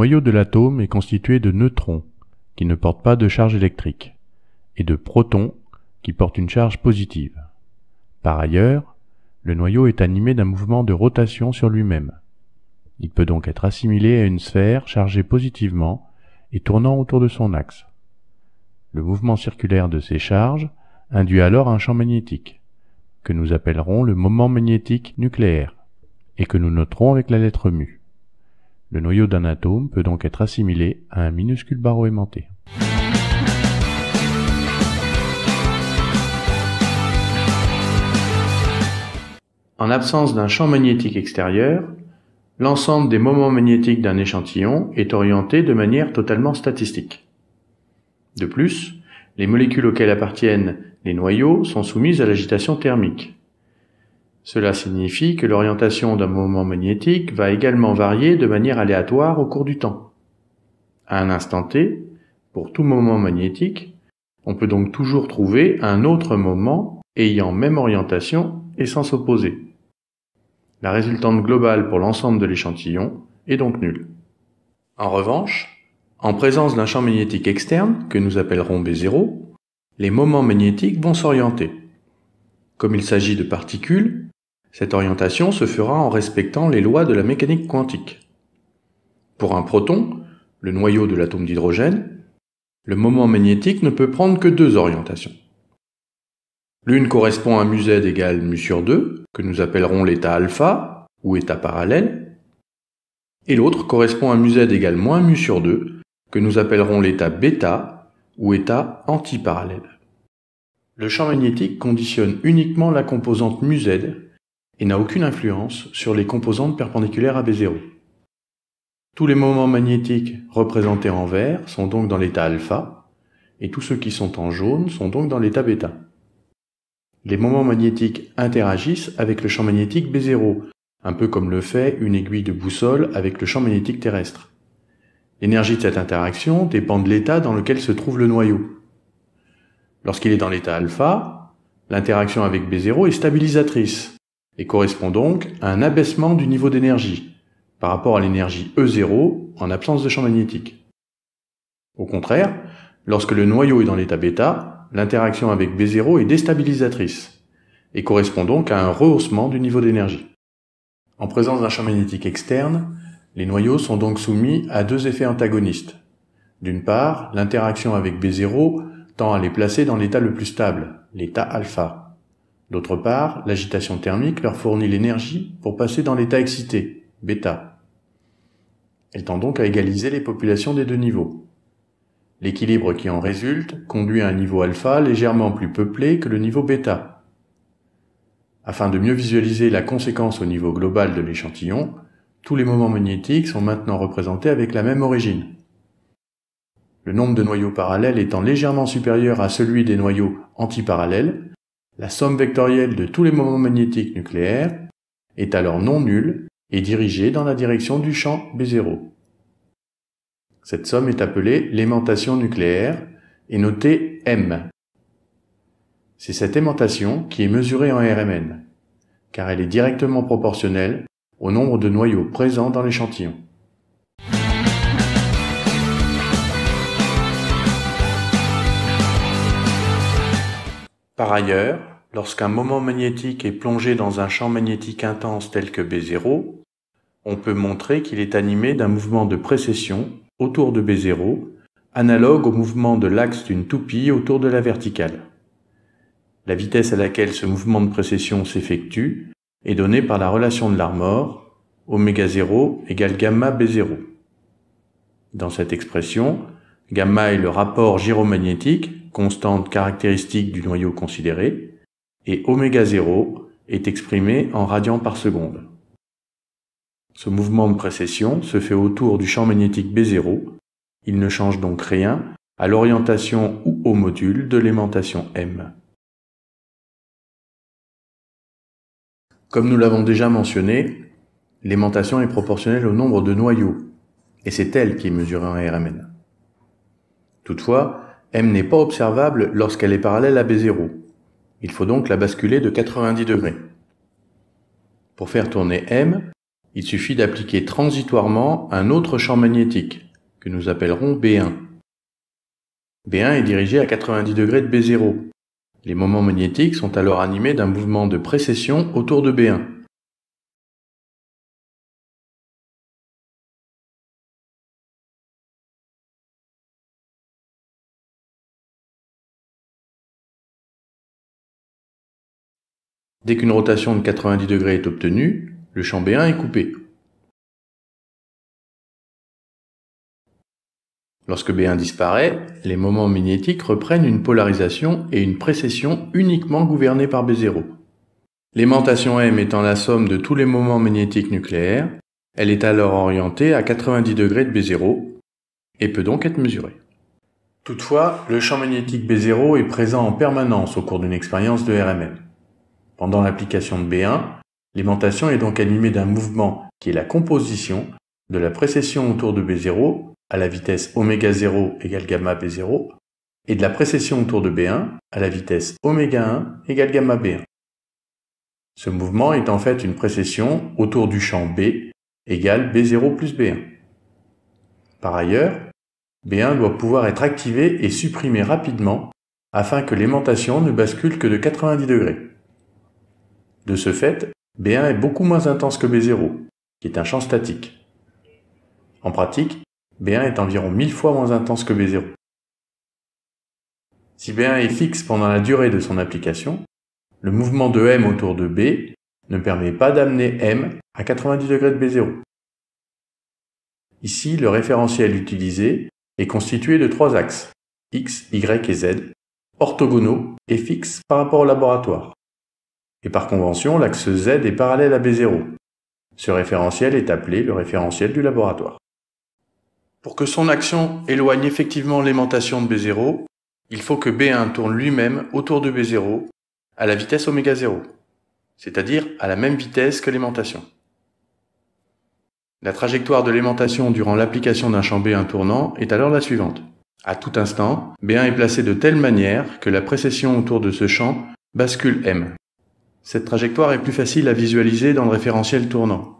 noyau de l'atome est constitué de neutrons, qui ne portent pas de charge électrique, et de protons, qui portent une charge positive. Par ailleurs, le noyau est animé d'un mouvement de rotation sur lui-même. Il peut donc être assimilé à une sphère chargée positivement et tournant autour de son axe. Le mouvement circulaire de ces charges induit alors un champ magnétique, que nous appellerons le moment magnétique nucléaire, et que nous noterons avec la lettre mu. Le noyau d'un atome peut donc être assimilé à un minuscule barreau aimanté. En absence d'un champ magnétique extérieur, l'ensemble des moments magnétiques d'un échantillon est orienté de manière totalement statistique. De plus, les molécules auxquelles appartiennent les noyaux sont soumises à l'agitation thermique. Cela signifie que l'orientation d'un moment magnétique va également varier de manière aléatoire au cours du temps. À un instant t, pour tout moment magnétique, on peut donc toujours trouver un autre moment ayant même orientation et sens opposé. La résultante globale pour l'ensemble de l'échantillon est donc nulle. En revanche, en présence d'un champ magnétique externe, que nous appellerons B0, les moments magnétiques vont s'orienter. Comme il s'agit de particules, cette orientation se fera en respectant les lois de la mécanique quantique. Pour un proton, le noyau de l'atome d'hydrogène, le moment magnétique ne peut prendre que deux orientations. L'une correspond à μz égale mu sur 2, que nous appellerons l'état alpha, ou état parallèle, et l'autre correspond à μz égale moins mu sur 2, que nous appellerons l'état bêta, ou état antiparallèle. Le champ magnétique conditionne uniquement la composante μz et n'a aucune influence sur les composantes perpendiculaires à B0. Tous les moments magnétiques représentés en vert sont donc dans l'état alpha, et tous ceux qui sont en jaune sont donc dans l'état bêta. Les moments magnétiques interagissent avec le champ magnétique B0, un peu comme le fait une aiguille de boussole avec le champ magnétique terrestre. L'énergie de cette interaction dépend de l'état dans lequel se trouve le noyau. Lorsqu'il est dans l'état alpha, l'interaction avec B0 est stabilisatrice et correspond donc à un abaissement du niveau d'énergie par rapport à l'énergie E0 en absence de champ magnétique. Au contraire, lorsque le noyau est dans l'état bêta, l'interaction avec B0 est déstabilisatrice et correspond donc à un rehaussement du niveau d'énergie. En présence d'un champ magnétique externe, les noyaux sont donc soumis à deux effets antagonistes. D'une part, l'interaction avec B0 tend à les placer dans l'état le plus stable, l'état alpha. D'autre part, l'agitation thermique leur fournit l'énergie pour passer dans l'état excité, bêta. Elle tend donc à égaliser les populations des deux niveaux. L'équilibre qui en résulte conduit à un niveau alpha légèrement plus peuplé que le niveau bêta. Afin de mieux visualiser la conséquence au niveau global de l'échantillon, tous les moments magnétiques sont maintenant représentés avec la même origine. Le nombre de noyaux parallèles étant légèrement supérieur à celui des noyaux antiparallèles, la somme vectorielle de tous les moments magnétiques nucléaires est alors non nulle et dirigée dans la direction du champ B0. Cette somme est appelée l'aimantation nucléaire et notée M. C'est cette aimantation qui est mesurée en RMN, car elle est directement proportionnelle au nombre de noyaux présents dans l'échantillon. Par ailleurs, lorsqu'un moment magnétique est plongé dans un champ magnétique intense tel que B0, on peut montrer qu'il est animé d'un mouvement de précession autour de B0, analogue au mouvement de l'axe d'une toupie autour de la verticale. La vitesse à laquelle ce mouvement de précession s'effectue est donnée par la relation de Larmor, ω0 égale gamma B0. Dans cette expression, gamma est le rapport gyromagnétique, constante caractéristique du noyau considéré, et ω0 est exprimé en radians par seconde. Ce mouvement de précession se fait autour du champ magnétique B0, il ne change donc rien à l'orientation ou au module de l'aimantation M. Comme nous l'avons déjà mentionné, l'aimantation est proportionnelle au nombre de noyaux, et c'est elle qui est mesurée en RMN. Toutefois, M n'est pas observable lorsqu'elle est parallèle à B0. Il faut donc la basculer de 90 degrés. Pour faire tourner M, il suffit d'appliquer transitoirement un autre champ magnétique, que nous appellerons B1. B1 est dirigé à 90 degrés de B0. Les moments magnétiques sont alors animés d'un mouvement de précession autour de B1. Dès qu'une rotation de 90 degrés est obtenue, le champ B1 est coupé. Lorsque B1 disparaît, les moments magnétiques reprennent une polarisation et une précession uniquement gouvernées par B0. L'aimantation M étant la somme de tous les moments magnétiques nucléaires, elle est alors orientée à 90 degrés de B0 et peut donc être mesurée. Toutefois, le champ magnétique B0 est présent en permanence au cours d'une expérience de RMN. Pendant l'application de B1, l'aimantation est donc animée d'un mouvement qui est la composition de la précession autour de B0 à la vitesse ω0 égale gamma B0 et de la précession autour de B1 à la vitesse ω1 égale gamma B1. Ce mouvement est en fait une précession autour du champ B égale B0 plus B1. Par ailleurs, B1 doit pouvoir être activé et supprimé rapidement afin que l'aimantation ne bascule que de 90 degrés. De ce fait, B1 est beaucoup moins intense que B0, qui est un champ statique. En pratique, B1 est environ 1000 fois moins intense que B0. Si B1 est fixe pendant la durée de son application, le mouvement de M autour de B ne permet pas d'amener M à 90 degrés de B0. Ici, le référentiel utilisé est constitué de 3 axes, X, Y et Z, orthogonaux et fixes par rapport au laboratoire. Et par convention, l'axe Z est parallèle à B0. Ce référentiel est appelé le référentiel du laboratoire. Pour que son action éloigne effectivement l'aimantation de B0, il faut que B1 tourne lui-même autour de B0 à la vitesse ω0, c'est-à-dire à la même vitesse que l'aimantation. La trajectoire de l'aimantation durant l'application d'un champ B1 tournant est alors la suivante. À tout instant, B1 est placé de telle manière que la précession autour de ce champ bascule M. Cette trajectoire est plus facile à visualiser dans le référentiel tournant.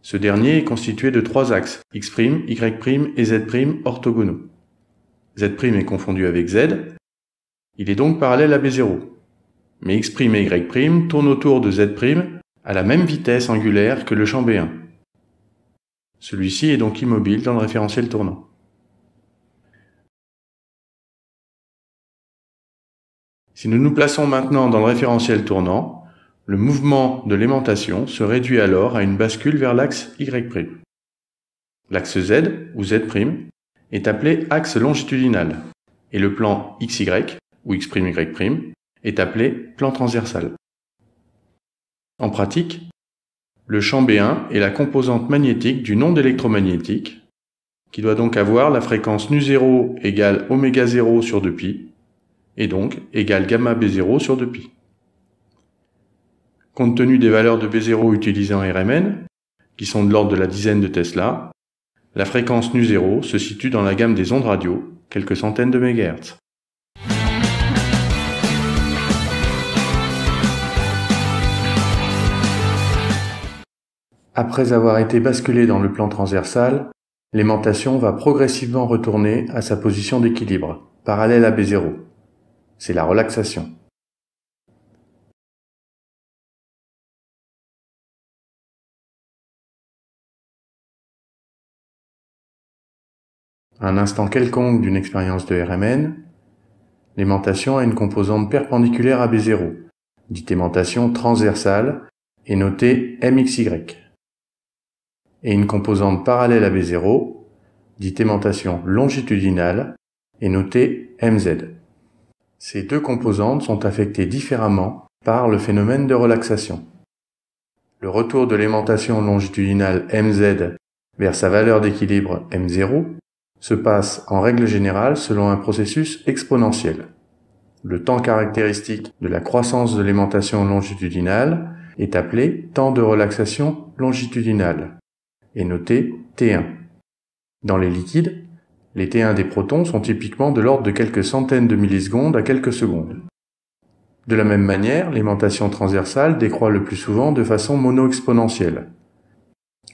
Ce dernier est constitué de 3 axes, X', Y' et Z' orthogonaux. Z' est confondu avec Z, il est donc parallèle à B0. Mais X' et Y' tournent autour de Z' à la même vitesse angulaire que le champ B1. Celui-ci est donc immobile dans le référentiel tournant. Si nous nous plaçons maintenant dans le référentiel tournant, le mouvement de l'aimantation se réduit alors à une bascule vers l'axe Y'. L'axe Z, ou Z', est appelé axe longitudinal, et le plan XY, ou X', Y', est appelé plan transversal. En pratique, le champ B1 est la composante magnétique du node électromagnétique, qui doit donc avoir la fréquence nu0 égale ω0 sur 2π, et donc égale gamma B0 sur 2π. Compte tenu des valeurs de B0 utilisées en RMN, qui sont de l'ordre de la dizaine de Tesla, la fréquence nu0 se situe dans la gamme des ondes radio, quelques centaines de MHz. Après avoir été basculée dans le plan transversal, l'aimantation va progressivement retourner à sa position d'équilibre, parallèle à B0. C'est la relaxation. À un instant quelconque d'une expérience de RMN, l'aimantation a une composante perpendiculaire à B0, dite aimantation transversale, et notée MXY, et une composante parallèle à B0, dite aimantation longitudinale, et notée MZ. Ces deux composantes sont affectées différemment par le phénomène de relaxation. Le retour de l'aimantation longitudinale MZ vers sa valeur d'équilibre M0 se passe en règle générale selon un processus exponentiel. Le temps caractéristique de la croissance de l'aimantation longitudinale est appelé temps de relaxation longitudinale et noté T1. Dans les liquides, les T1 des protons sont typiquement de l'ordre de quelques centaines de millisecondes à quelques secondes. De la même manière, l'aimantation transversale décroît le plus souvent de façon mono-exponentielle.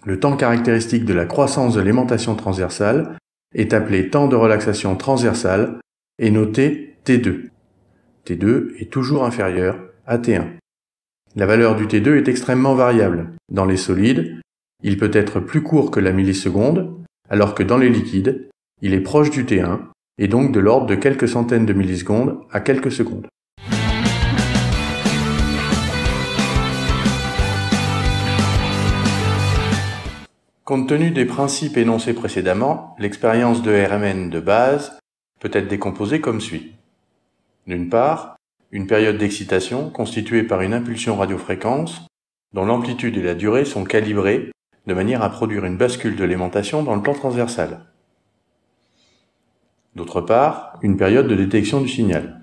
Le temps caractéristique de la croissance de l'aimantation transversale est appelé temps de relaxation transversale et noté T2. T2 est toujours inférieur à T1. La valeur du T2 est extrêmement variable. Dans les solides, il peut être plus court que la milliseconde, alors que dans les liquides, il est proche du T1 et donc de l'ordre de quelques centaines de millisecondes à quelques secondes. Compte tenu des principes énoncés précédemment, l'expérience de RMN de base peut être décomposée comme suit. D'une part, une période d'excitation constituée par une impulsion radiofréquence dont l'amplitude et la durée sont calibrées de manière à produire une bascule de l'aimantation dans le plan transversal. D'autre part, une période de détection du signal.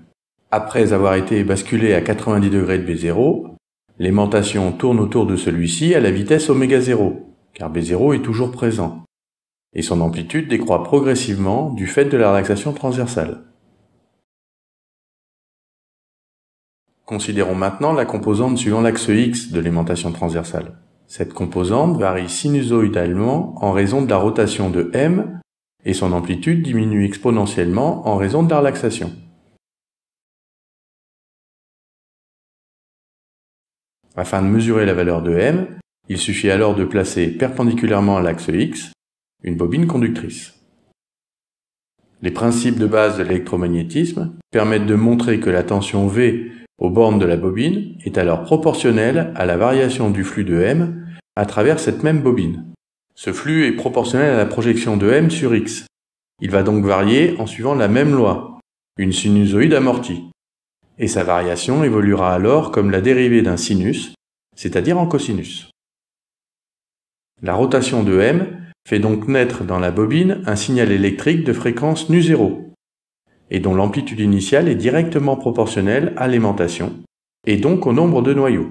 Après avoir été basculée à 90 degrés de B0, l'aimantation tourne autour de celui-ci à la vitesse ω0, car B0 est toujours présent, et son amplitude décroît progressivement du fait de la relaxation transversale. Considérons maintenant la composante suivant l'axe X de l'aimantation transversale. Cette composante varie sinusoïdalement en raison de la rotation de M et son amplitude diminue exponentiellement en raison de la relaxation. Afin de mesurer la valeur de M, il suffit alors de placer perpendiculairement à l'axe X une bobine conductrice. Les principes de base de l'électromagnétisme permettent de montrer que la tension V aux bornes de la bobine est alors proportionnelle à la variation du flux de M à travers cette même bobine. Ce flux est proportionnel à la projection de M sur X. Il va donc varier en suivant la même loi, une sinusoïde amortie, et sa variation évoluera alors comme la dérivée d'un sinus, c'est-à-dire en cosinus. La rotation de M fait donc naître dans la bobine un signal électrique de fréquence nu0, et dont l'amplitude initiale est directement proportionnelle à l'aimantation, et donc au nombre de noyaux.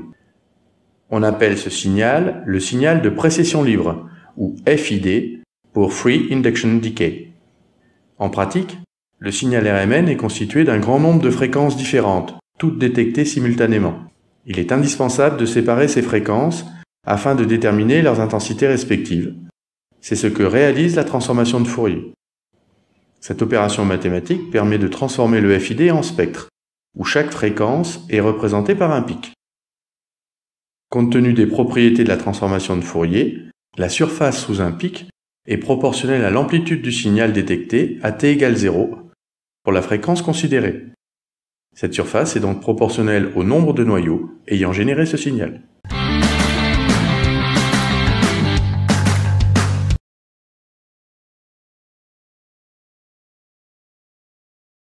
On appelle ce signal le signal de précession libre, ou FID, pour Free Induction Decay. En pratique, le signal RMN est constitué d'un grand nombre de fréquences différentes, toutes détectées simultanément. Il est indispensable de séparer ces fréquences afin de déterminer leurs intensités respectives. C'est ce que réalise la transformation de Fourier. Cette opération mathématique permet de transformer le FID en spectre, où chaque fréquence est représentée par un pic. Compte tenu des propriétés de la transformation de Fourier, la surface sous un pic est proportionnelle à l'amplitude du signal détecté à t égale 0 pour la fréquence considérée. Cette surface est donc proportionnelle au nombre de noyaux ayant généré ce signal.